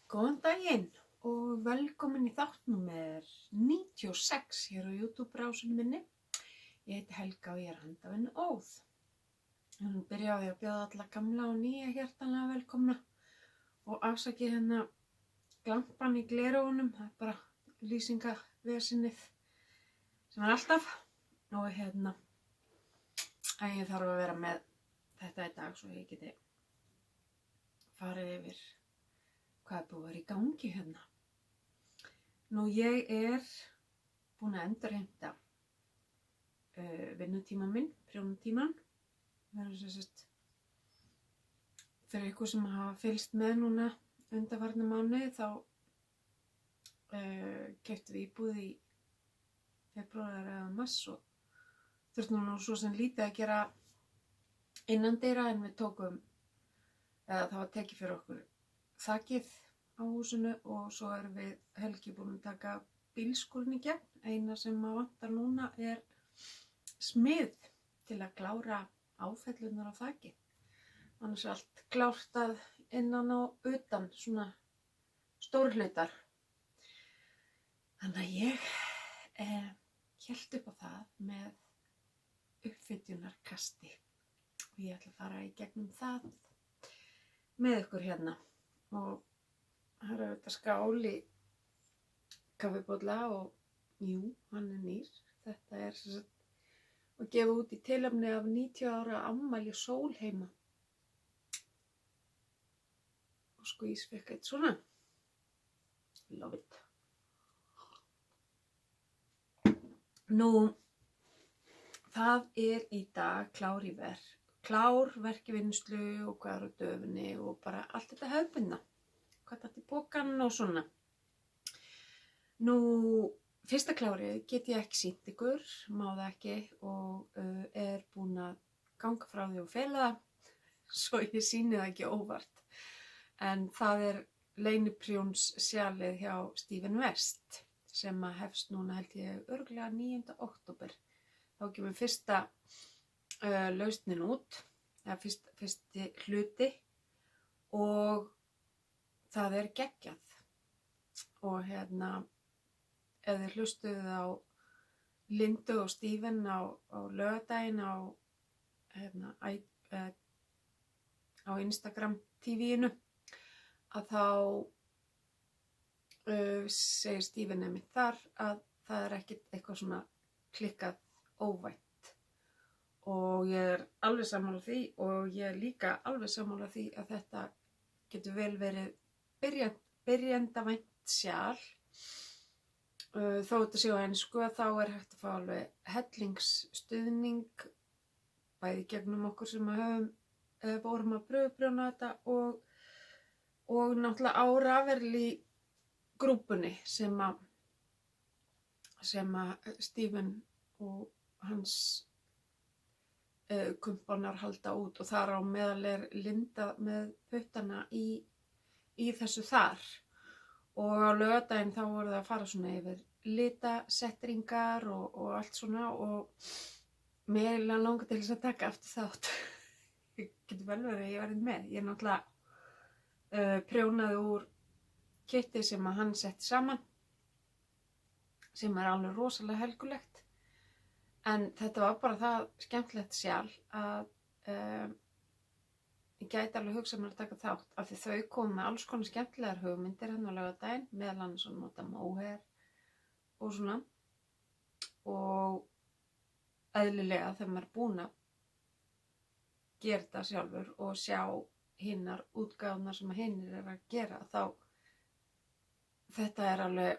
Góðan daginn og velkomin í þátt númer 96 hér á YouTube-brásunum minni. Ég heiti Helga og ég er handavinnu Óð. Ég byrja á því að bjóða alla gamla og nýja hjartanlega velkomna og afsakið hérna glampan í gleraugunum. Það er bara lýsingavesinnið sem er alltaf. Og hérna, en ég þarf að vera með þetta í dag svo ég geti farið yfir hvað er búið að vera í gangi hérna. Nú ég er búin að endurheimta vinnutíman minn, prjónatíman. Fyrir ykkur sem hafa fylgst með núna undanfarna mánuði þá keyptum við íbúð í febrúar eða mars og þurftum nú svo sem lítið að gera innandyra en við tókum, eða það var tekið fyrir okkur þakið á húsinu og svo erum við Helgi búin að taka bílskúrinn í gegn. Eina sem maður vantar núna er smið til að klára áfellunar á þakið. Annars er allt klárt að innan og utan svona stórhlutar. Þannig að ég hélt upp á það með uppfyllunarkasti og ég ætla að fara í gegnum það með ykkur hérna. Og það er auðvitað skál í kaffibolla og jú, hann er nýr. Þetta er sem sagt að gefa út í tilefni af 90 ára afmæli Sólheima. Og skvís fékk eitt svona. Love it. Nú, það er í dag klár verkvinnslu og hvað er á döfinni og bara allt þetta hefðbundna. Hvað þetta í pokann og svona. Nú, fyrsta klárið get ég ekki sýnt ykkur, má það ekki og er búin að ganga frá því og fela það, svo ég sýni það ekki óvart. En það er leyniprjónssjalið hjá Stephen West sem að hefst núna held ég örugglega 9. október. Þá kemur fyrsta lausnin út, eða fyrsti hluti og það er geggjað. Og hérna, ef þið hlustuðu á Lindu og Stephen á laugardaginn á Instagram TV-inu, að þá segir Stephen einmitt þar að það er ekkert eitthvað svona klikkað óvænt. Og ég er alveg sammála því og ég er líka alveg sammála því að þetta getur vel verið byrjendavænt sjal. Þó þetta sé á ensku að þá er hægt að fá alveg hellingsstuðning bæði gegnum okkur sem vorum að pröfuprjóna þetta og náttúrulega á rafverli grúpunni sem að Stephen og hans kumpanar halda út og þar á meðal er Linda með puttana í þessu þar. Og á laugardaginn þá voru það að fara svona yfir litasettringar og allt svona og mig langar til þess að taka aftur þátt. Ég getur vel verið að ég verið með. Ég náttúrulega prjónaði úr kitti sem að hann setti saman sem er alveg rosalega helgulegt. En þetta var bara það skemmtilegt sjal að ég gæti alveg hugsað mér að taka þátt af því þau komu með alls konar skemmtilegar hugmyndir hann á laugardaginn, meðal annars að nota móher og svona. Og eðlilega þegar maður er búin að gera þetta sjálfur og sjá hinnar útgáfurnar sem hinnir er að gera, þá þetta er alveg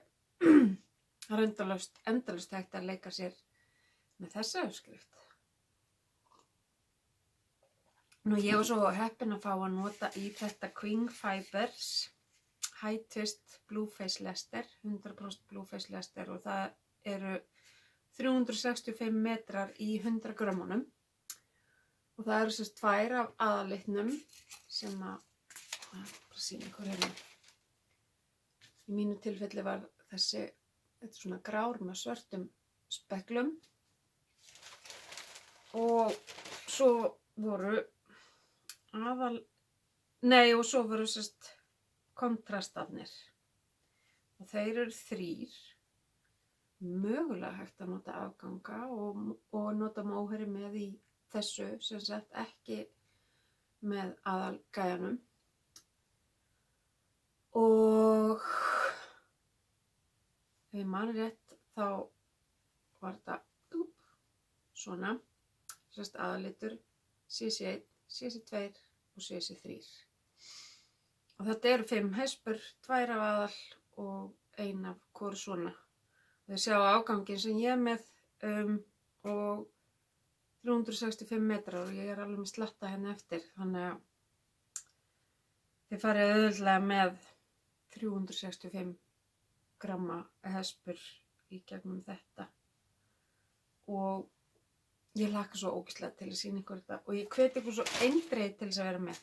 endalaust hægt að leika sér með þessa uppskrift. Nú ég var svo heppin að fá að nota í þetta Queen Fibers High Twist Blueface Lester, 100% Blueface Lester og það eru 365 metrar í 100 grömmunum. Og það eru sérst 2 af aðalitnum sem bara sýna ykkur hérna. Í mínu tilfelli var þetta svona grár með svörtum speklum og svo voru og svo voru sérst kontrastarnir og þeir eru 3. Mögulega hægt að nota afganga og nota móheri með í þessu, sem sagt ekki með aðalgæjanum. Og ef ég man rétt þá var þetta svona, sem sagt aðallitur, CC1, CC2 og CC3. Og þetta eru 5 hespur, 2 af aðal og 1 af hvoru svona. Þið sjá afganginn sem ég er með og 365 metrar og ég er alveg með slatta hérna eftir, þannig að þið farið auðveldlega með 365 gramma hespur í gegnum þetta. Og ég hlakka svo ógeðslega til að sýna ykkur þetta og ég hveti ykkur svo eindregið til þess að vera með.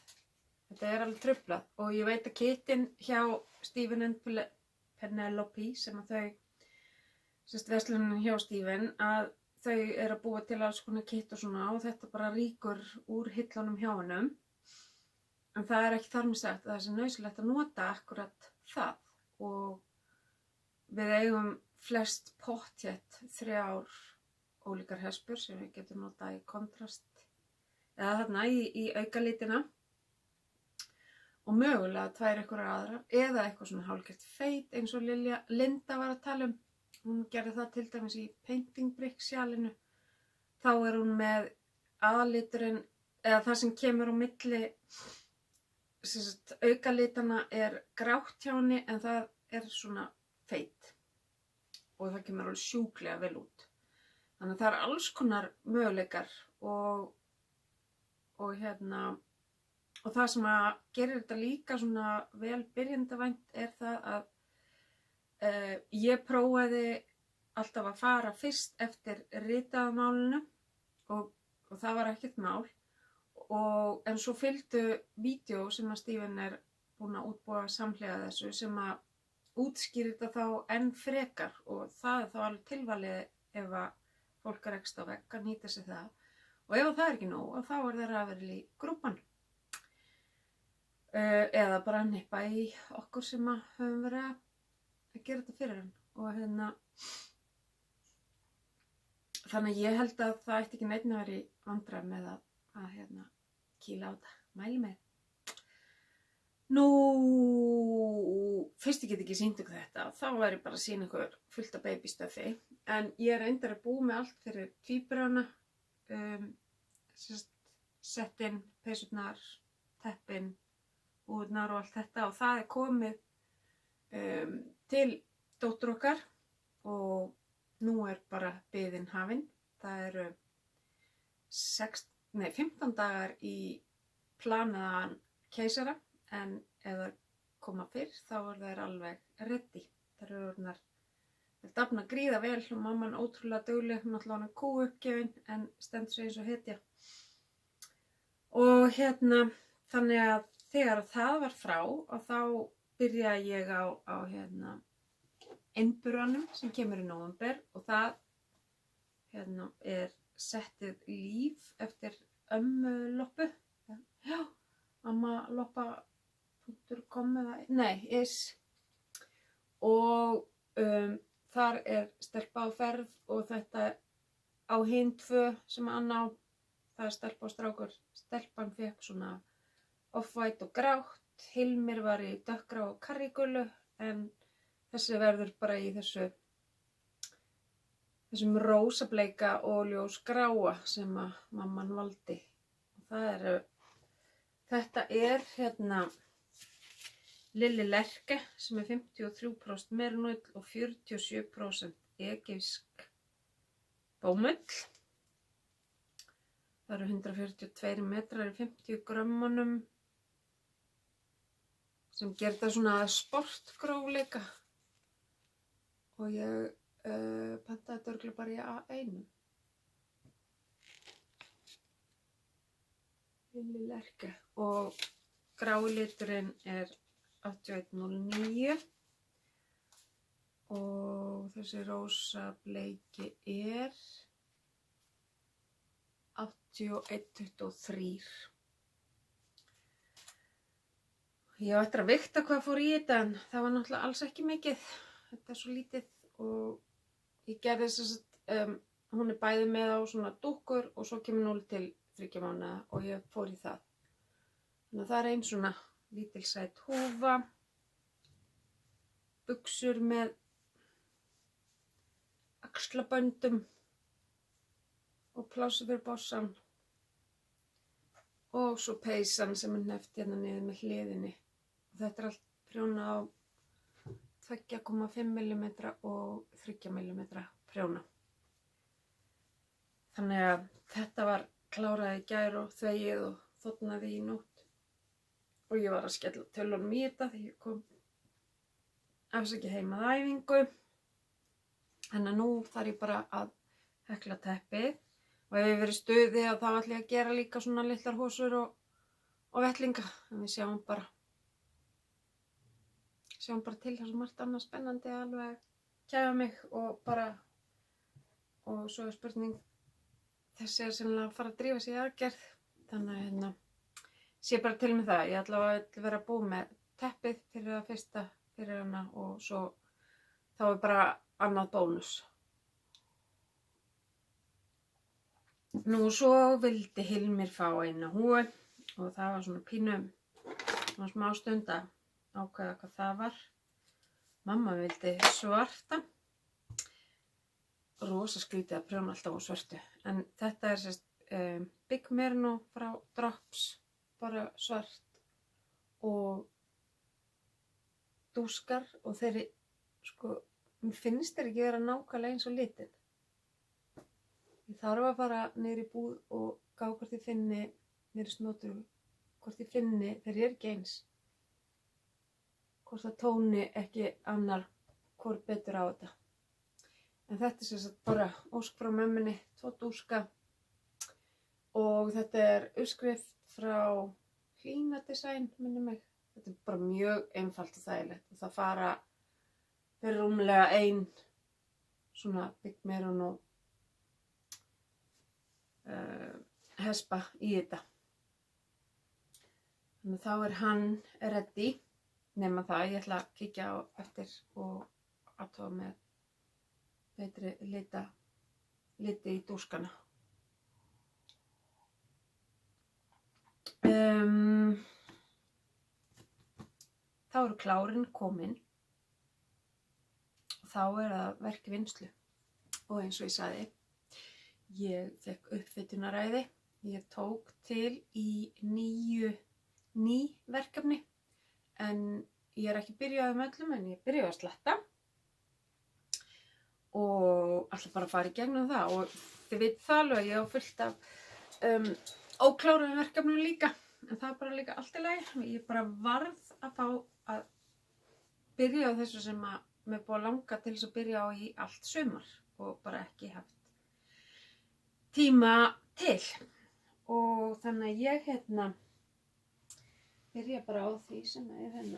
Þetta er alveg truflað og ég veit að kittin hjá Stephen and Penelope, sem að þau verslunin hjá Stephen, að þau eru að búa til alls konar kitt og svona og þetta bara rýkur úr hillunum hjá honum. En það er ekki þar með sagt að það sé nauðsynlegt að nota akkurat það og við eigum flest pottþétt 3 ólíkar hespur sem við getum notað í kontrast eða þarna í aukalitina og mögulega 2 einhverjar aðrar eða eitthvað svona hálfgert feit eins og Linda var að tala um. Hún gerði það til dæmis í Painting Brick sjalinu. Þá er hún með aðaliturinn, eða það sem kemur á milli aukalitana er grátt hjá henni en það er svona feit. Og það kemur alveg sjúklega vel út. Þannig að það er alls konar möguleikar og það sem að gerir þetta líka svona vel byrjendavænt er það að ég prófaði alltaf að fara fyrst eftir ritaða málinu og það var ekkert mál en svo fylgdu vídeó sem að Stephen er búinn að útbúa samhliða þessu sem að útskýrir þetta þá enn frekar og það er þá alveg tilvalið ef að fólk er ekst á vegg að nýta sér það og ef það er ekki nóg þá er það að vera í grúpan eða bara að nippa í okkur sem að höfum verið að gera þetta fyrir hann og þannig að ég held að það ætti ekki neitt að vera í vandræðum með að kýla á þetta, mæli með. Nú, fyrst ég get ekki sýnt ykkur þetta, þá væri bara að sýna ykkur fullt af babystöfi, en ég er reyndar að búa með allt fyrir tvíburana, settin, peysurnar, teppin, húðnar og allt þetta og það er komið til dóttur okkar og nú er bara biðin hafin. Það eru 15 dagar í planaðan keisara en ef það koma fyrr þá er það alveg ready. Það eru orðnar, það dafna gríða vel og mamman ótrúlega dugleg, náttúrulega hann er kúuppgefin en stendur sig eins og hetja. Og þannig að þegar það var frá og þá byrjaði ég á innburðanum sem kemur í nóvember og það er settið Líf eftir ömmu Loppu. Já, ammaloppa.com is og þar er stelpa á ferð og þetta á hin 2 sem Anna á, það er stelpa og strákur. Stelpan fékk svona off-white og grátt. Hilmir var í dökkgrá og karrígulu en þessi verður bara í þessum rósableika og ljósgráa sem að mamman valdi. Og þetta er Lilli Lerke sem er 53% merinúll og 47% egypsk bómull. Það eru 142 metrar í 50 grömmunum. Sem gerir það svona sportgrófleika og ég pantaði þetta örugglega bara í A1. Lilli Lerke og grái liturinn er 8109 og þessi rósa bleiki er 8123. Ég á eftir að vikta hvað fór í þetta en það var náttúrulega alls ekki mikið. Þetta svo lítið og ég gerði hún bæði með á svona dúkkur og svo kemur 0 til 3 mánaða og ég fór í það. Þannig að það ein svona lítilsæt húfa, buxur með axlaböndum og plássi fyrir bossan og svo peysan sem hneppt hérna niður með hliðinni. Og þetta allt prjóna á 2,5 mm og 3 mm prjóna. Þannig að þetta var klárað í gær og þvegið og þotnaði í nótt. Og ég var að skella tölunum í þetta þegar ég kom afsaki heim að æfingu. Þannig að nú þarf ég bara að hekla teppið. Og ef ég verið stuði þá ætla ég að gera líka svona litlar hósur og vettlinga. En við sjáum bara til það sem margt annað spennandi alveg kæfa mig og svo er spurning þessi sennilega að fara að drífa sig í aðgerð. Þannig að sé bara til með það. Ég ætla að vera að búa með teppið fyrir það fyrsta fyrir hana og svo þá er bara annað bónus. Nú svo vildi Hilmir fá eina húfu og það var svona pínu smá stund að ákveða hvað það var. Mamma vildi svarta. Rosa skrítið að prjóna alltaf á svörtu. En þetta er Big Merino frá Drops, bara svart og dúskar og þeirri, mér finnst þeir ekki vera nákvæmlega eins og litin. Ég þarf að fara niður í búð og gá hvort ég finni niður í snotur, hvort ég finni þeir eru ekki eins. Hvort það tóni ekki annar hvort betur á þetta. En þetta sem sagt bara ósk frá mömmunni, 2 dúska og þetta er uppskrift frá Hlína Design, minnir mig. Þetta er bara mjög einfalt og þægilegt og það fara fyrir rúmlega 1 svona Big Merino hespa í þetta. Þannig þá er hann ready. Nema það, ég ætla að kíkja á eftir og athuga með betri liti í dúskana. Þá eru klárin komin og þá er það verk í vinnslu. Og eins og ég sagði, ég fekk uppfittunaræði. Ég tók til í 9 verkefni. En ég er ekki byrjað með öllum en ég byrjaði að sletta og ætla bara að fara í gegnum það og þið veit það alveg að ég á fullt af ókláruðum verkefnum líka en það er bara líka allt í lagi. Ég bara varð að fá að byrja á þessu sem að mér búið að langa til þess að byrja á í allt sumar og bara ekki haft tíma til og þannig að ég byrja bara á því sem er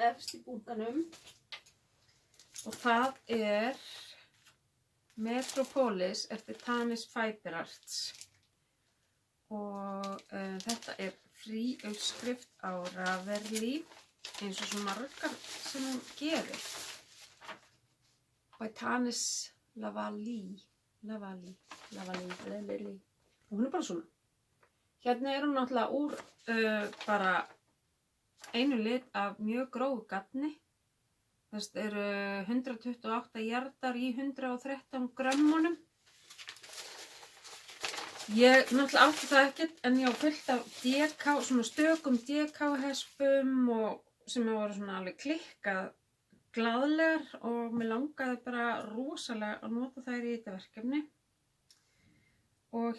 efst í bunkanum og það er Metropolis eftir Tanis Fiber Arts og þetta er frí uppskrift á Ravelli eins og svo margar sem hún gerir by Tanis Lavalli og hún er bara svona. Hérna er hún náttúrulega úr bara einu lit af mjög grófu gatni. Þetta eru 128 jardar í 113 grömmunum. Ég náttúrulega átti það ekkert en ég á fullt af DK, svona stökum DK-hespum og sem voru svona alveg klikkað glaðlegar og mér langaði bara rosalega að nota þær í þetta verkefni. Og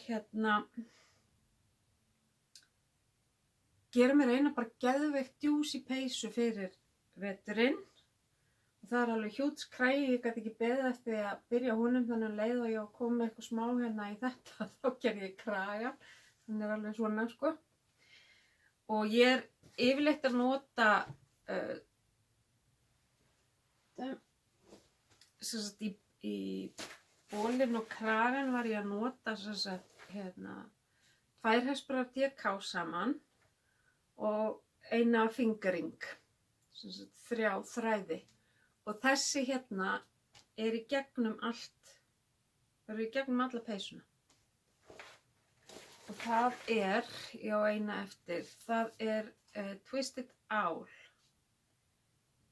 gera mér eina bara geðveikt djúsi peysu fyrir veturinn og það er alveg hjúts krægi, ég gæti ekki beðið eftir að byrja á honum þannig að leið og ég kom með eitthvað smá í þetta þá gerði ég kraga, þannig er alveg svona sko og ég er yfirleitt að nota í bólinn og kragan var ég að nota 2 hespur af DK saman og eina fingering, 3 þræði og þessi hérna er í gegnum allt, er í gegnum alla peysuna. Og það er, já eina eftir, það er Twisted Owl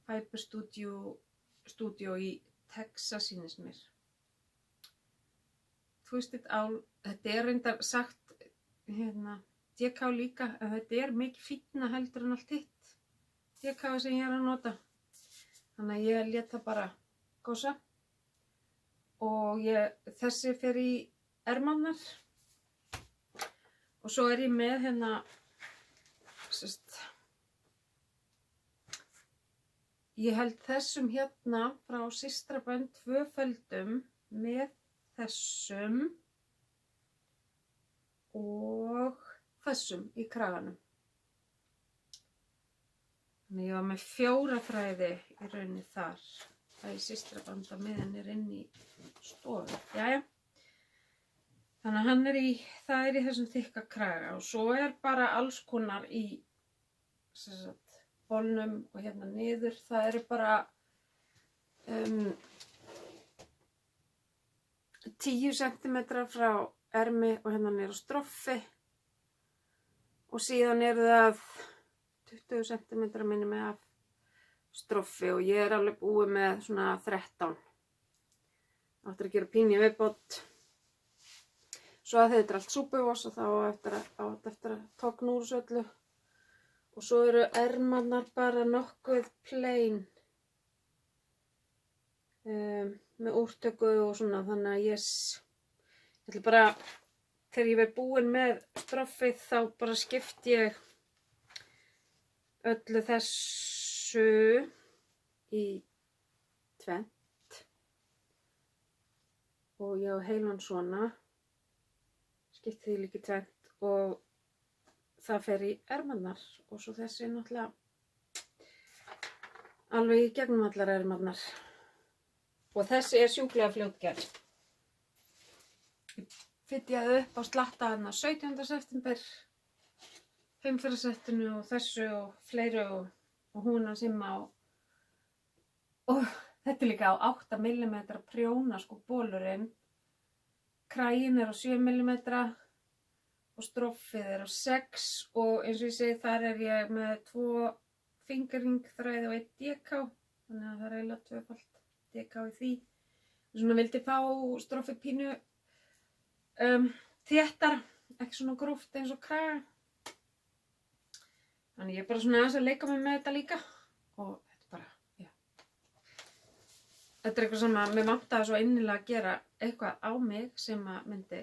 Fiber Studio í Texas sýnist mér. Twisted Owl, þetta er reyndar sagt hérna DK líka, en þetta er mikið fínna heldur en allt hitt DK sem ég er að nota. Þannig að ég lét það bara gósa og þessi fer í ermarnar og svo er ég með hérna ég held þessum hérna frá Systrabönd 2 földum með þessum og þessum í kraganum. Þannig ég var með 4 þræði í rauninni þar. Það er Systrabönd að miðan er inn í stofu. Jæja. Þannig að hann það er í þessum þykka kraga og svo er bara alls konar í bolnum og hérna niður. Það eru bara 10 cm frá ermi og hérna niður á stroffi og síðan eru það 20 cm minni með af stroffi og ég er alveg búið með svona 13. Áttur að gera pínu viðbót. Svo að þetta er allt súpuvós og þá eftir að togna úr þessu öllu. Og svo eru ermarnar bara nokkuð plain með úrtöku og svona, þannig að ég ætla bara, þegar ég verð búin með stroffið þá bara skipti ég öllu þessu í 2 og ég á heilan svona, skipti því líka í 2 og það fer í ermarnar og svo þessi náttúrulega alveg í gegnum allar ermarnar. Og þessi er sjúklega fljótgerð. Ég fitjaði upp á slatta hana 17. september, 5 fyrir settinu og þessu og fleiri og hún að simma og þetta er líka á 8 mm prjóna sko bólurinn. Kraginn er á 7 mm og stroffið er á 6 og eins og ég segi þar er ég með 2 fingering þræði og 1 DK, þannig að það er eiginlega 2-falt. DK í því. Svona vildi fá stroffið pínu þéttar, ekki svona gróft eins og kraga. Þannig ég er bara svona aðeins að leika mig með þetta líka og þetta er bara, já. Þetta er eitthvað sem að mér vantaði svo innilega að gera eitthvað á mig sem að myndi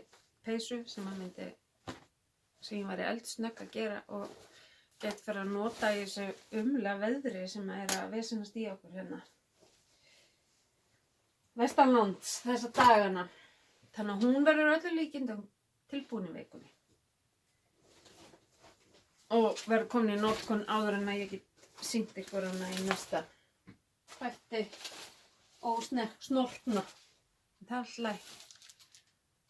peysu, sem ég væri eldsnögg að gera og gett fyrir að nota í þessu umlega veðri sem er að vesenast í okkur hérna. Vestanlands þessa dagana. Þannig að hún verður öllu líkindum tilbúin í vikunni. Og verður komin í notkun áður en að ég get sýnt ykkur hana í næsta þætti og snortna. Það er alltaf læg.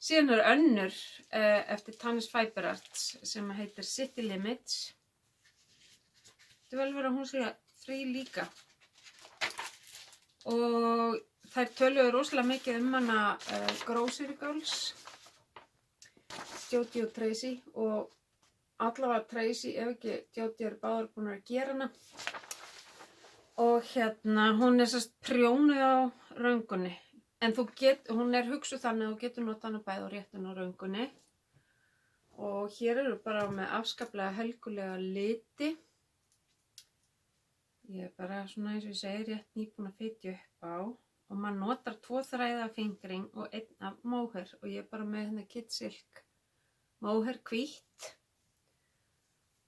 Síðan er önnur eftir Tanis Fiber Arts sem heitir City Limits. Þetta vel verið að hún sé frí líka. Og þær töluðu rosalega mikið hana Grocery Girls, Jodie og Tracy og allavega Tracy, ef ekki Jodie eru báðar búin að gera hana. Og hérna, hún er sérst prjónuð á röngunni. En hún er hugsuð þannig að þú getur notað hana bæði á réttun og röngunni. Og hér eru bara með afskaplega helgulega liti. Ég er bara svona eins og ég segi rétt nýbúin að fitja upp á. Og maður notar 2 þræði af fingring og 1 af móhair og ég er bara með hérna Kidsilk móhair hvítt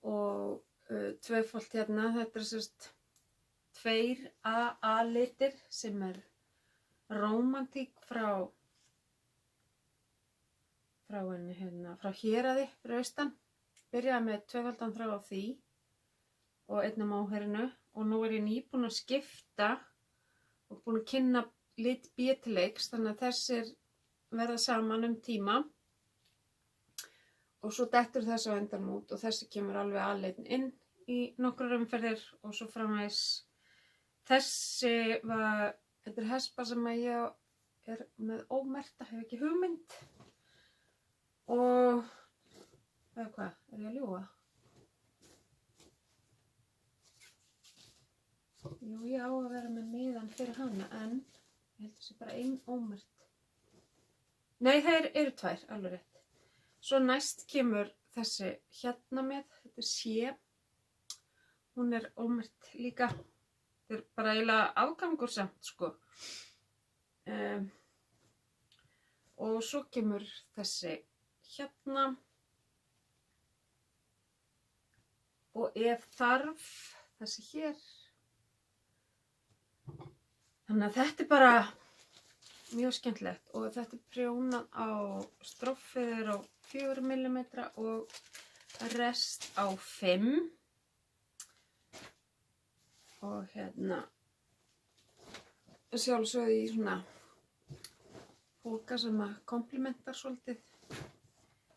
og 2-folt hérna. Þetta er sérst 2 AA litir sem er Romantík frá henni hérna, frá Héraði fyrir austan. Byrjaði með 2-faldan þráð á því og 1 af móhairinu og nú er ég nýbúin að skipta og búin að kynna lit B-leiks, þannig að þessir verða saman tíma og svo dettur þessi á endanum út og þessi kemur alveg aðleitn inn í nokkrar umferðir og svo framvegis. Þetta er hespa sem að ég er með ómerkta, hef ekki hugmynd. Og, eða hvað, er ég að ljúga? Jú, ég á að vera með miðan fyrir hana, en ég held að það sé bara ein ómerkt. Nei, þeir eru 2, alveg rétt. Svo næst kemur þessi hérna með, þetta er sé. Hún er ómerkt líka. Þetta er bara eiginlega afgangur samt, sko. Og svo kemur þessi hérna. Og ef þarf, þessi hér. Þannig að þetta er bara mjög skemmtilegt og þetta er prjónað á stroffið á 4 mm og rest á 5. Og hérna sjálfsögðu í svona póka sem að komplimentar svolítið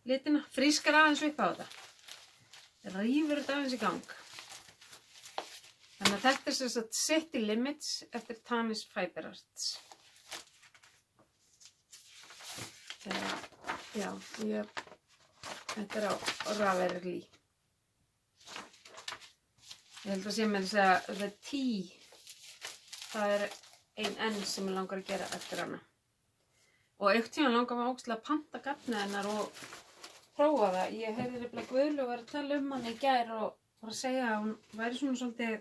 litina, frískar aðeins upp á þetta. Rífur þetta aðeins í gang. Þannig að þetta er sem sagt City Limits eftir Tanis Fiber Arts. Já, þetta er á Ravelry. Ég held að sé með þess að The Tea, það er ein enn sem ég langar að gera eftir hana. Og einhvern tímann langar maður ógeðslega að panta garnið hennar og prófa það. Ég heyrði nefnilega Guðlaug var að tala um hann í gær og var að segja að hún væri svona svolítið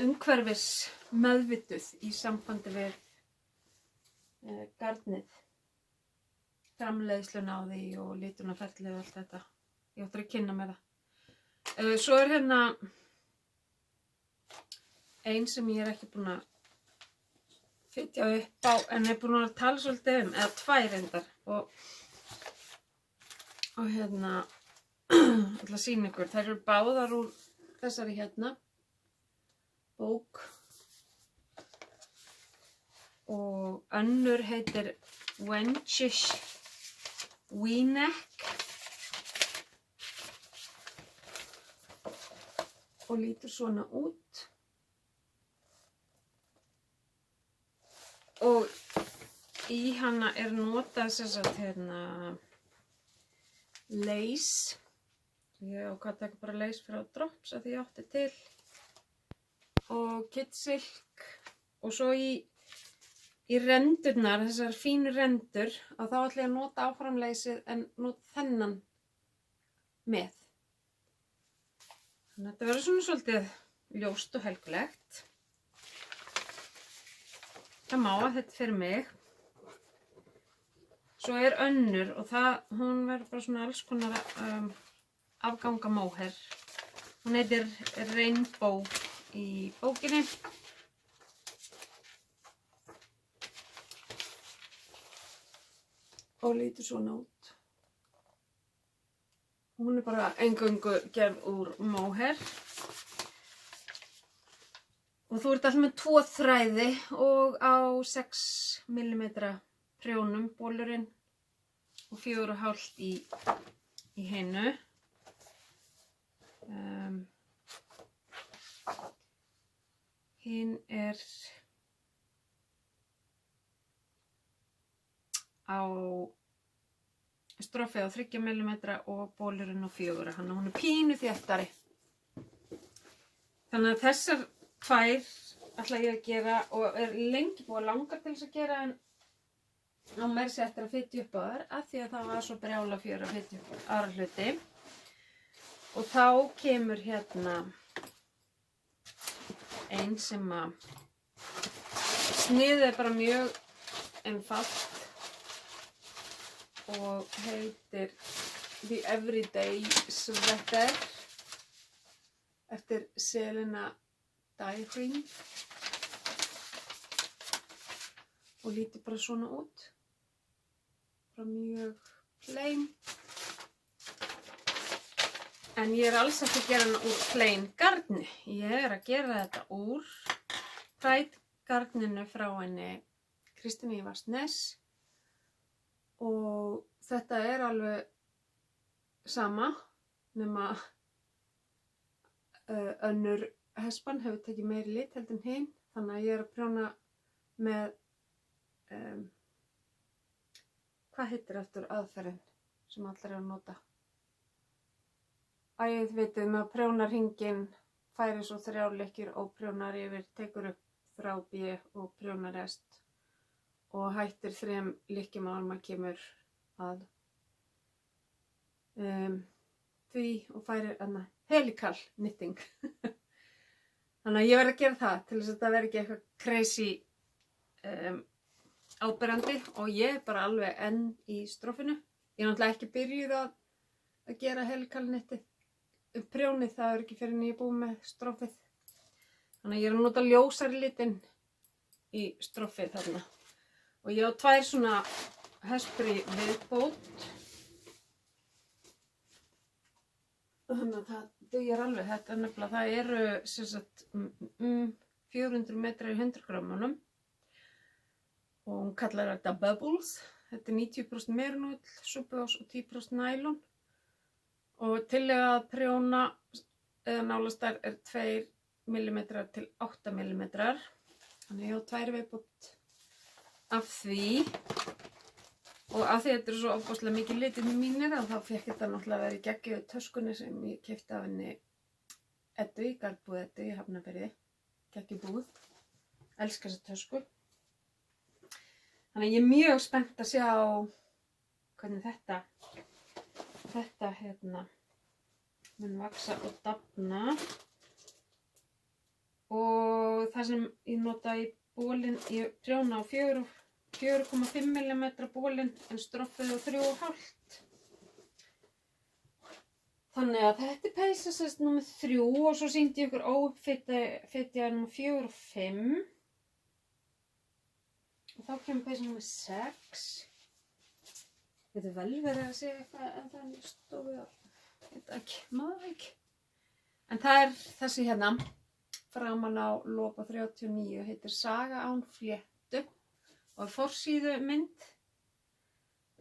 umhverfis meðvituð í sambandi við garnið, framleiðsluna á því og litunarferlið og allt þetta. Ég átti að kynna með það. Svo er hérna ein sem ég er ekki búin að fitja upp á en er búin að tala svolítið eða 2 reyndar og hérna ætla að sýna ykkur. Þær eru báðar úr þessari hérna bók og önnur heitir Wenches V-neck og lítur svona út og í hana er notað sem sagt hérna lace. Ég ákvað að taka bara lace frá Drops að því ég átti til og Kidsilk og svo í rendurnar, þessar fínu rendur að þá ætla ég að nota áfram leysið en nota þennan með. Þannig að þetta verður svona svolítið ljóst og helgulegt. Það má að þetta fyrir mig. Svo er önnur og hún verður bara svona alls konar afgangamóher. Hún heitir Rainbow í bókinni. Og lítur svona út. Hún er bara eingöngu gerð úr móher. Og þú ert alltaf með 2 þræði og á 6 mm prjónum bólurinn og 4,5 í hinu. Hinn er á stroffið á 3 mm og bólurinn á 4. Þannig að hún er pínu þéttari. Þannig að þessar 2 ætla ég að gera og er lengi búið að langa til þess að gera en á meira sér eftir að fitja upp á þær af því að það var svo brjála fjör að fitja upp á aðra hluti. Og þá kemur hérna ein sem að sniðið er bara mjög einfalt og heitir The Everyday Sweater eftir Selena Dyrring og lítur bara svona út, bara mjög plain. En ég er alls ekki að gera hana úr plain garni, ég er að gera þetta úr Pride garninu frá henni Kristínu Ívarsnes og þetta er alveg sama nema önnur hespan hefur tekið meiri lit heldur en hinn, þannig að ég er að prjóna með hvað heitir aftur aðferðin sem allir eru að nota? Æðið vitið, maður prjónar hringinn, færir svo 3 lykkjur og prjónar yfir, tekur upp þráð og prjónar rest og hættir 3 lykkjum áður en maður kemur að því og færir helical knitting. Þannig að ég verð að gera það til þess að þetta verði ekki eitthvað crazy áberandi og ég er bara alveg enn í stroffinu. Ég er náttúrulega ekki byrjuð að gera helical knittið. Prjónið, það er ekki fyrir en ég er búið með stroffið. Þannig að ég er að nota ljósari litin í stroffið þarna. Og ég á 2 svona hespur í viðbót. Þannig að það dugir alveg. Þetta er nefnilega, það eru sem sagt 400 metrar í 100 grammunum. Og hún kallar þetta bubbles. Þetta er 90% merinúll, súpuós og 10% nælon. Og til að prjóna eða nálastær er 2 mm til 8 mm. Þannig ég á 2 viðbót af því. Og af því þetta er svo ofboðslega mikið litirnir mínir að þá fékk þetta náttúrulega að vera í geggjuðu töskunni sem ég keypti af henni Eddu í Garðbúð Eddu í Hafnarfirði. Geggjubúð. Elska þessa tösku. Þannig að ég er mjög spennt að sjá hvernig þetta mun vaksa og dafna. Og það sem ég nota í bólinn, ég prjóna á 4,5 mm bólinn en stroffið á 3,5. Þannig að þetta er peysa sérst númer 3 og svo sýndi ég ykkur óuppfitjaða númer 4 og 5. Og þá kemur peysa númer 6. Þetta er vel verið að segja eitthvað en það er stofið á. Þetta ekki, maður ekki. En það er þessi hérna framan á lopa 39, heitir Saga án fléttu. Og forsíðu mynd.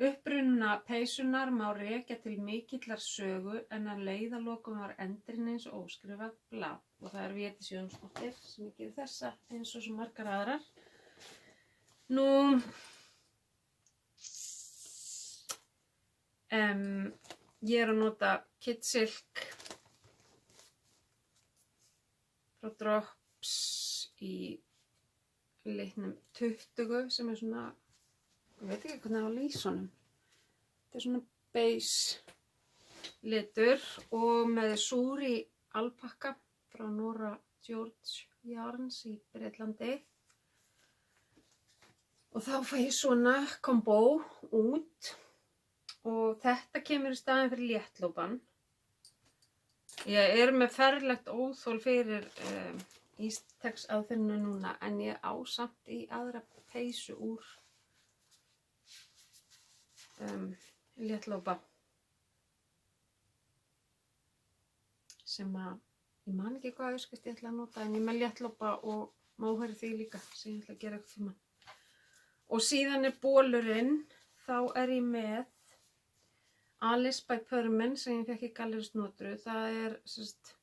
Uppruna peysunnar má rekja til mikillar sögu en að leiðalokum var endurinn eins og óskrifað blað. Og það er Védís Jónsdóttir sem ég gerir þessa eins og svo margar aðrar. Nú, ég er að nota Kid Silk frá Drops í litnum 20 sem er svona, ég veit ekki hvernig það á lýsunum. Þetta er svona beige litur og með Suri alpakka frá Nora George Yarns í Bretlandi. Og þá fæ ég svona kombo út og þetta kemur í staðinn fyrir léttlópan. Ég er með ferlegt óþol fyrir Ístex aðferðinu núna en ég á samt í aðra peysu úr léttlópa sem að ég man ekki hvað auðskast ég ætla að nota en ég með léttlópa og móhæri því líka sem ég ætla að gera eitthvað tíma. Og síðan er bólurinn, þá er ég með Alice by Permin sem ég fekk í Gallerísnotru. Það er sérst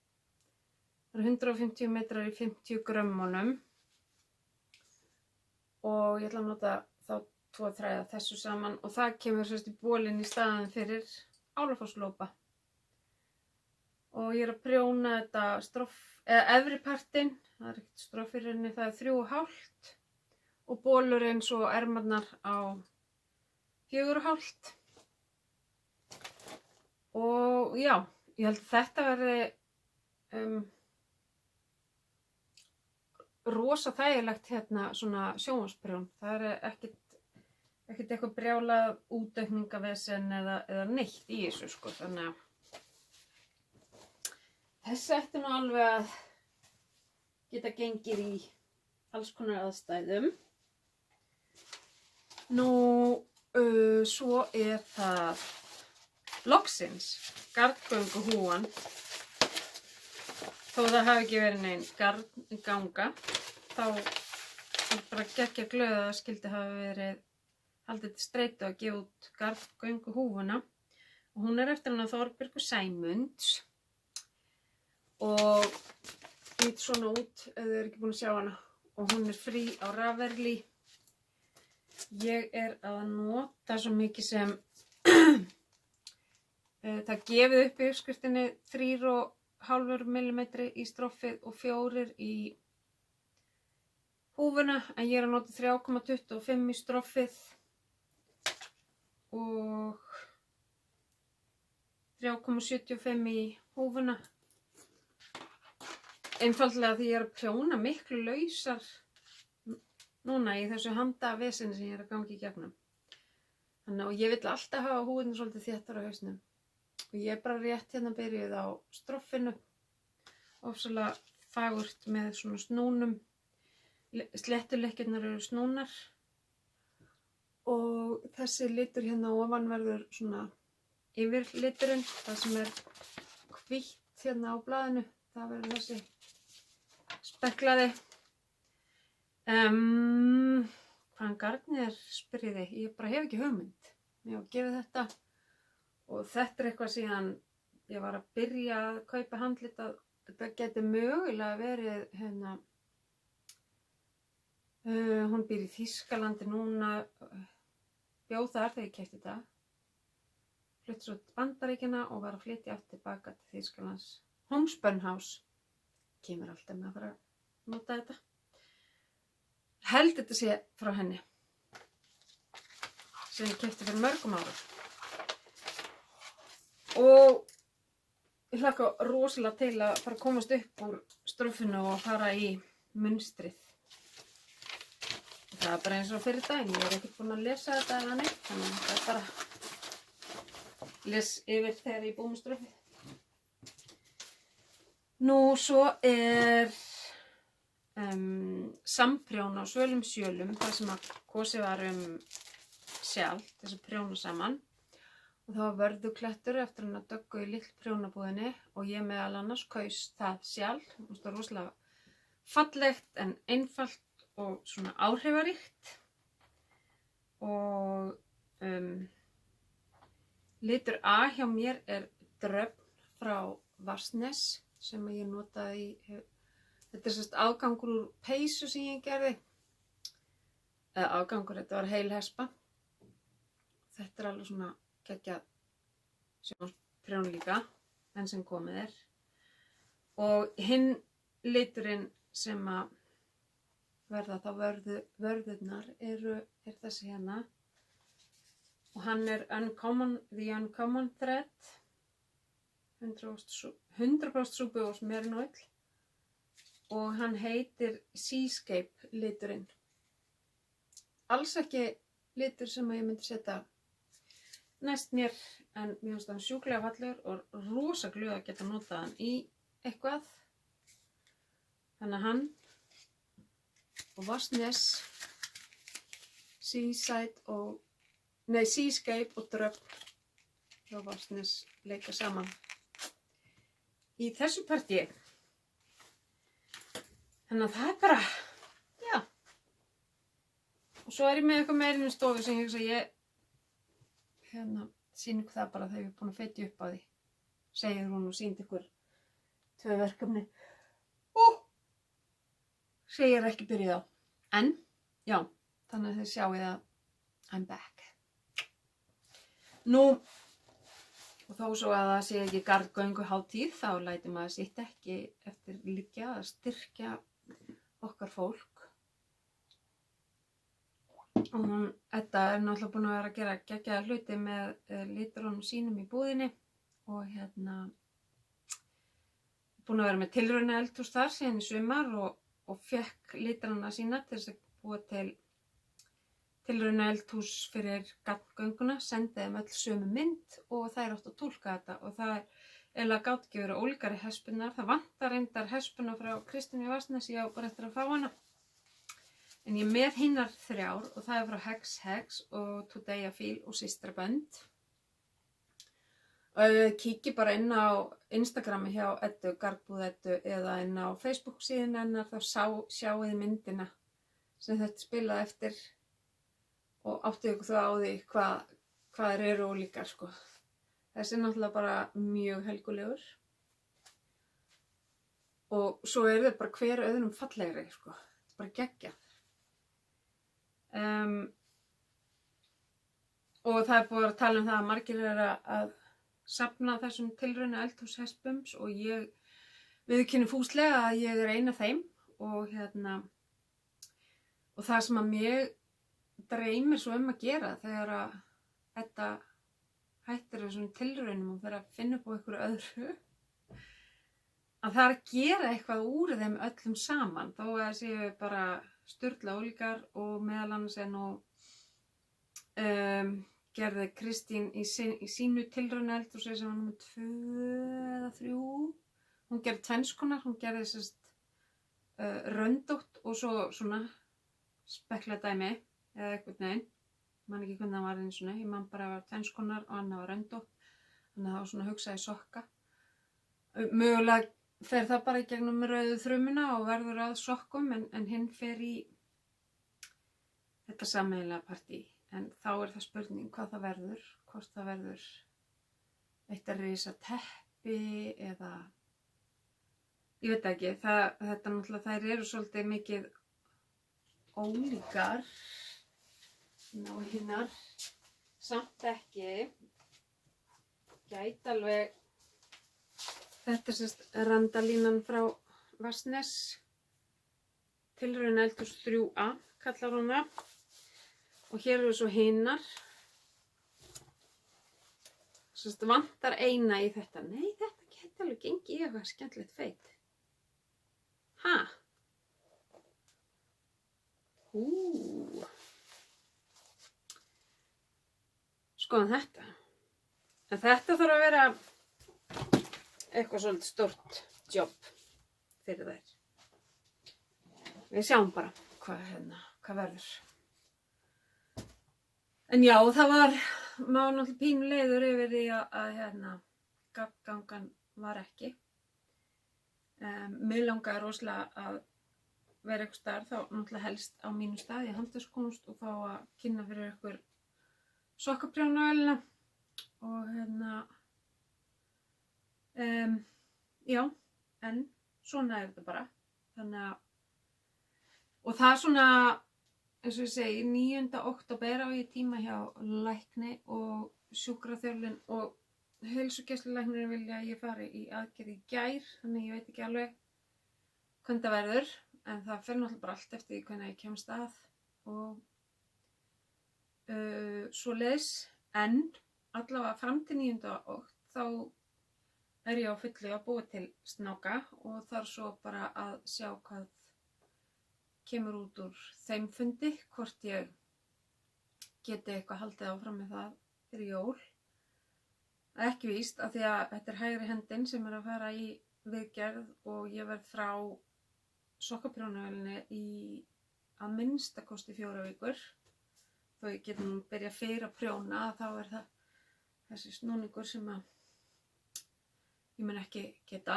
150 metrar í 50 grömmunum og ég ætla að nota þá 2 þræða þessu saman og það kemur sérst í bólinn í staðinn fyrir Álafosslopa. Og ég er að prjóna þetta stroff, eða efri partinn, það er ekkert stroff fyrir henni, það er 3,5 og bólurinn svo ermarnar á 4,5. Og já, ég held að þetta verði rosa þægilegt hérna svona sjónvarpsprjón. Það er ekkert eitthvað brjálað útaukningavesen eða neitt í þessu sko. Þannig að þessi ætti nú alveg að geta gengið í alls konar aðstæðum. Nú, svo er það loksins garðgönguhúan. Þó það hafi ekki verið nein garðganga, þá er bara geggja glöð að það skildi hafi verið haldið til streitu að gefa út garðgönguhúfuna. Og hún er eftir hana Þorbjörgu Sæmunds. og lít svona út ef þið eru ekki búin að sjá hana og hún er frí á Ravelry. Ég er að nota svo mikið sem það gefið upp í uppskriftinni 3,5 mm í stroffið og 4 í húfuna, en ég er að nota 3,25 í stroffið og 3,75 í húfuna. Einfaldlega því ég er að prjóna miklu lausar núna í þessu handavesinni sem ég er að gangi í gegnum. Þannig að ég vil alltaf hafa húðina svolítið þéttar á hausnum. Og ég er bara rétt hérna byrjuð á stroffinu. Ofsalega fagurt með svona snúnum. Slettulekkirnar eru snúnar. Og þessi litur hérna ofan verður svona yfir liturinn. Það sem er hvítt hérna á blaðinu. Það verður þessi speklaði. Hvaðan garnir spyrjiði? Ég bara hef ekki hugmynd. Ég hef gefið þetta. Og þetta er eitthvað síðan ég var að byrja að kaupa handlit að þetta geti mögulega verið hérna hún býr í Þýskalandi núna, bjó þar þegar ég keypti þetta, flutti svo til Bandaríkjanna og var að flytja aftur tilbaka til Þýskalands. Homespun House kemur alltaf með að fara að nota þetta. Held þetta sé frá henni sem ég keypti fyrir mörgum árum. Og ég hlakka rosalega til að fara að komast upp úr stroffinu og fara í munstrið. Það er bara eins og fyrir daginn, ég er ekkert búin að lesa þetta eða neitt, þannig að það er bara les yfir þegar ég er búin með stroffið. Nú svo er samprjón á svölum sjölum, þar sem að kosið var sjal, þess að prjóna saman. Og það var vörðuklettur eftir hann að Döggu í litlu prjónabúðinni og ég meðal annars kaus það sjálf. Það var rosalega fallegt en einfalt og svona áhrifaríkt. Og litur A hjá mér er dröfn frá Varsnes sem ég notaði í, þetta er sérst afgangur úr peysu sem ég gerði. Eða afgangur, þetta var heil hespa. Þetta er alveg svona geggjað prjón líka, enn sem komið er. Og hinn liturinn sem að verða þá vörðurnar er þessi hérna. Og hann er The Uncommon Thread, 100% súpu og smerinóill. Og hann heitir Seascape liturinn. Alls ekki litur sem að ég myndi setja næst mér, en mér finnst hann sjúklega fallegur og rosa glöð að geta notað hann í eitthvað. Þannig að hann og Varsnes, Seascape og dröfn frá Varsnes leika saman í þessu partíi. Þannig að það er bara, já. Og svo er ég með eitthvað meirinn í stofu sem ég hugsa ég sýn ykkur það bara þegar ég er búin að fetja upp á því, segir hún og sýndi ykkur 2 verkefni segir ekki byrjuð á, en já, þannig að þið sjáið að I'm back. Nú, og þó svo að það sé ekki garðgönguhátíð, þá lætur maður sitt ekki eftir liggja að styrkja okkar fólk. Og Edda er náttúrulega búin að vera að gera geggjaða hluti með litrunum sínum í búðinni og búin að vera með tilraunaeldhús þar síðan í sumar og fekk litrana sína til þess að búa til tilraunaeldhús fyrir garðgönguna, sendi þeim öll sömu mynd og þær áttu að túlka þetta og það er eiginlega gátt ekki verið ólíkari hespunar. Það vantar reyndar hespuna frá Kristínu í Varsnes, ég á bara eftir að fá hana. En ég er með hinnar 3 og það er frá Hex og Today I Feel og Systra Bönd. Kíkið bara inn á Instagrami hjá Eddu, Garðbúð Eddu eða inn á Facebook síðan hennar, þá sjáið myndina sem þetta spilaði eftir og áttið ykkur þá á því hvað þeir eru ólíkar sko. Þessi er náttúrulega bara mjög helgulegur og svo þau bara hver öðrum fallegri, sko. Þetta er bara geggjað. Og það er búið að tala um það að margir að safna þessum tilrauna eldhúshespums og ég viðurkenni fúslega að ég er ein af þeim og og það sem að mér dreymir svo að gera þegar að þetta hættir þessum tilraunum og fyrir að finna upp á einhverju öðru, að það er að gera eitthvað úr þeim öllum saman, þó að séu bara sturla ólíkar og meðal annars nú gerði Kristín í sínu tilrauna eldhúsi sem var númer 2 eða 3. Hún gerði tvennskonar, hún gerði röndótt og svo svona spekladæmi eða eitthvað neginn. Ég man ekki hvernig það var eins og ég man bara að það var tvennskonar og annað var röndótt. Þannig að það var svona hugsað í sokka. Mögulega fer það bara í gegnum rauðu þrumuna og verður að sokkum en hinn fer í þetta sameiginlega partí. En þá er það spurning hvað það verður, hvort það verður eitt að risa teppi eða ég veit ekki, þetta náttúrulega þær eru svolítið mikið ólíkar ná hinnar, samt ekki, gæti alveg, þetta er randalínan frá Vatnsnes, tilrauna eldhús 3A kallar hana. Og hér eru svo hinnar. Vantar eina í þetta. Nei, þetta geti alveg gengið í eitthvað skemmtilegt feit. Ha? Skoðum þetta. En þetta þarf að vera eitthvað svolítið stórt jobb fyrir þær. Við sjáum bara hvað verður. En já, það var náttúrulega pínuleiður yfir því að gaggangan var ekki. Mig langaði rosalega að vera eitthvað staðar, þá náttúrulega helst á mínu stað í handverkskunst og fá að kynna fyrir ykkur sokkaprjónavélina og já, en svona er þetta bara. Þannig að, og það er svona, eins og ég segi, 9. október á ég tíma hjá lækni og sjúkraþjálfinn og heilsugæslulæknirinn vilja að ég fari í aðgerð í gær, þannig ég veit ekki alveg hvernig það verður, en það fer náttúrulega bara allt eftir því hvernig ég kemst að og svoleiðis, en allavega fram til 9. okt þá er ég á fullu að búa til snáka og þarf svo bara að sjá hvað kemur út úr þeim fundi, hvort ég geti eitthvað haldið áfram með það fyrir jól. Það er ekki víst af því að þetta er hægri hendin sem er að fara í viðgerð og ég verð frá sokkaprjónavélinni í að minnsta kosti 4 vikur. Þó ég get nú byrja fyrir að prjóna, þá er það þessi snúningur sem að ég mun ekki geta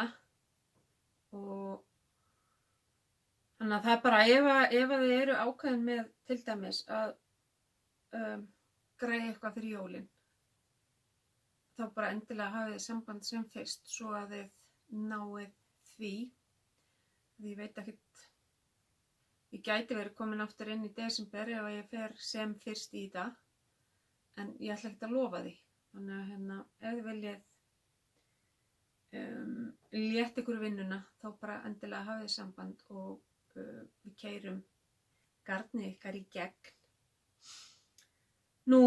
og þannig að það er bara ef þið eru ákveðin með til dæmis að græja eitthvað fyrir jólin þá bara endilega hafið þið samband sem fyrst svo að þið náið því. Því ég veit ekkert, ég gæti verið komin aftur inn í desember ef ég fer sem fyrst í þetta en ég ætla ekkert að lofa því. Þannig að ef þið viljið létt ykkur vinnuna þá bara endilega hafið þið samband og við keyrum garnið ykkar í gegn. Nú,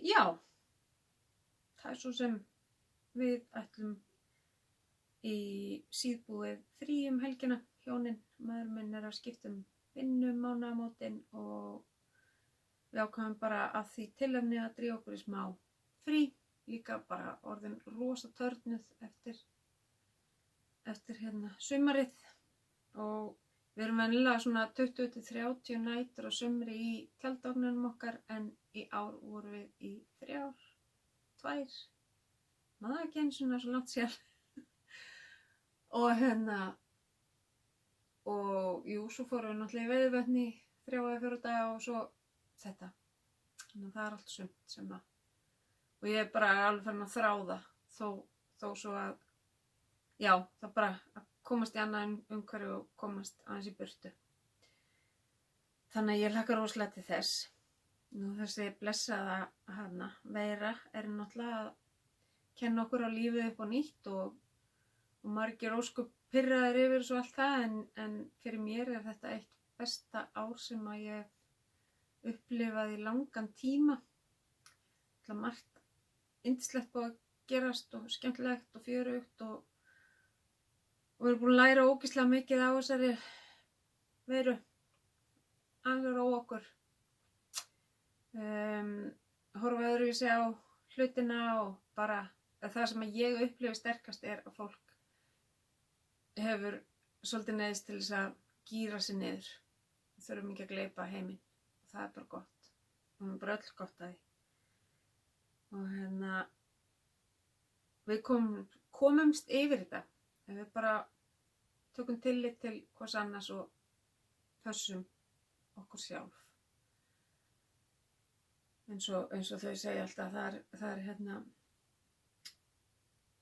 já, það er svo sem við ætlum í síðbúið frí helgina, hjónin, maður minn er að skipta vinnu mánaðamótin og við ákvæmum bara að því tilefni að drífa okkur í smá frí, líka bara orðin rosa törnuð eftir sumarið. Og við erum venjulega svona 20-30 nætur á sumri í tjaldvagninum okkar en í ár vorum við í 3, 2, maður ekki eins og svo langt sér. Og og jú, svo fórum við náttúrulega í Veiðivötn í 3 eða 4 daga og svo þetta. Þannig að það er allt sumt sem að, og ég er bara alveg farin að þráða þó svo að já, það bara að komast í annað umhverfi og komast aðeins í burtu. Þannig að ég hlakka rosalega til þess. Nú þessi blessaða veira náttúrulega að kenna okkur á lífið upp á nýtt og margir ósköp pirraðir yfir svo allt það en fyrir mér þetta eitt besta ár sem að ég upplifað í langan tíma. Það margt yndislegt búið að gerast og skemmtilegt og fjörugt og við erum búin að læra ógeðslega mikið á þessari veiru. Aðeins að róa okkur. Horfa öðruvísi á hlutina og bara það sem að ég upplifi sterkast að fólk hefur svolítið neyðist til þess að gíra sig niður. Við þurfum ekki að gleypa heiminn og það bara gott. Og við bara öll gott að því. Og við komumst yfir þetta. Við bara tökum tillit til hvers annars og pössum okkur sjálf. Eins og þau segja alltaf, það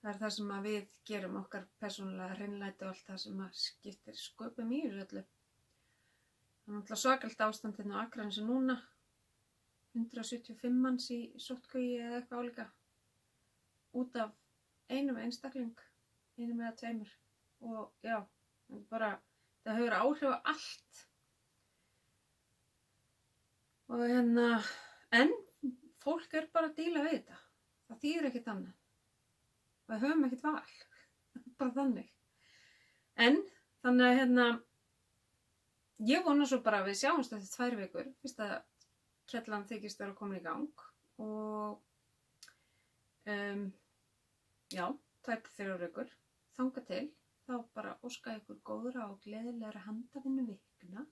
er það sem að við gerum okkar persónulega hreinlæti og allt það sem að skiptir sköpum í þessu öllu. Það er náttúrulega svakalt ástand hérna á Akranesi núna. 175 manns í sóttkví eða eitthvað álíka. Út af einum einstakling, einum eða tveimur. Og já, það hefur áhrif á allt. Og en fólk bara að díla við þetta. Það þýðir ekkert annað. Við höfum ekkert val. Bara þannig. En þannig að ég vona svo bara að við sjáumst eftir 2 vikur. Fyrst að kellan þykist vera komin í gang. Og já, 2-3 vikur. Þangað til. Þá bara óska ykkur góðra og gleðilegra handavinnu vikna.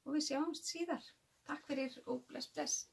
Og við sjáumst síðar. Takk fyrir og bless bless.